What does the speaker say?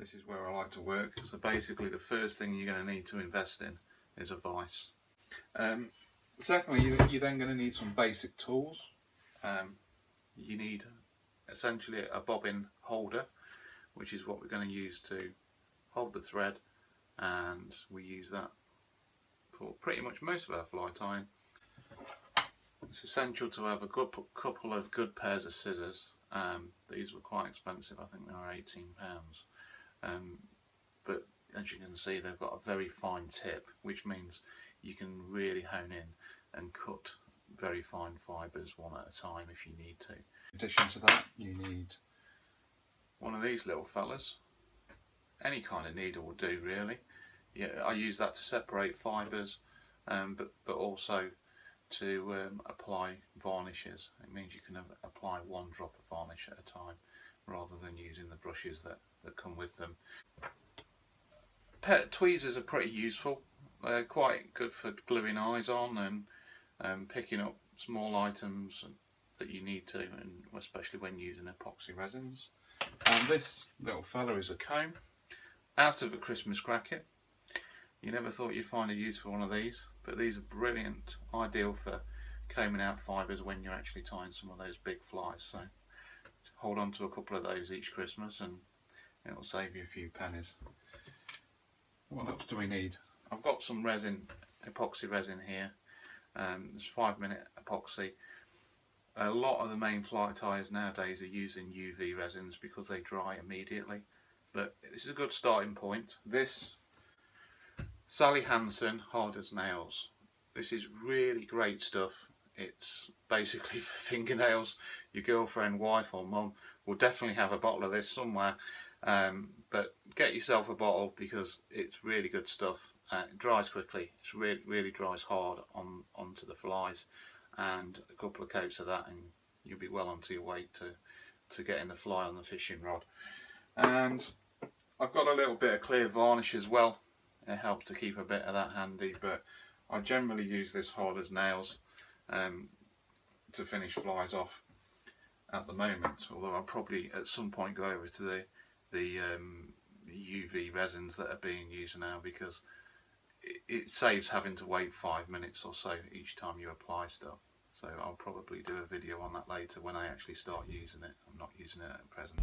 this is where I like to work. So basically the first thing you're going to need to invest in is a vise. Secondly, you're then going to need some basic tools. You need essentially a bobbin holder, which is what we're going to use to hold the thread, and we use that for pretty much most of our fly tying. It's essential to have a good couple of good pairs of scissors. These were quite expensive, I think they were £18. But as you can see, they've got a very fine tip, which means you can really hone in and cut very fine fibres one at a time if you need to. In addition to that, you need one of these little fellas. Any kind of needle will do, really. Yeah, I use that to separate fibres, but also to apply varnishes. It means you can apply one drop of varnish at a time rather than using the brushes that come with them. Pet tweezers are pretty useful. They're quite good for gluing eyes on and picking up small items that you need to, and especially when using epoxy resins. And this little fella is a comb out of a Christmas cracket. You never thought you'd find a use for one of these, but these are brilliant, ideal for combing out fibres when you're actually tying some of those big flies. So hold on to a couple of those each Christmas and it'll save you a few pennies. What else do we need? I've got some resin, epoxy resin here. There's 5-minute epoxy. A lot of the main fly tyers nowadays are using UV resins because they dry immediately, but this is a good starting point. This Sally Hansen Hard as Nails. This is really great stuff. It's basically for fingernails. Your girlfriend, wife or mum will definitely have a bottle of this somewhere, but get yourself a bottle because it's really good stuff. It dries quickly. It's really dries hard onto the flies, and a couple of coats of that and you'll be well onto your way to getting the fly on the fishing rod. And I've got a little bit of clear varnish as well. It helps to keep a bit of that handy, but I generally use this Hard as Nails to finish flies off at the moment, although I'll probably at some point go over to the UV resins that are being used now, because it saves having to wait 5 minutes or so each time you apply stuff. So I'll probably do a video on that later when I actually start using it. I'm not using it at present.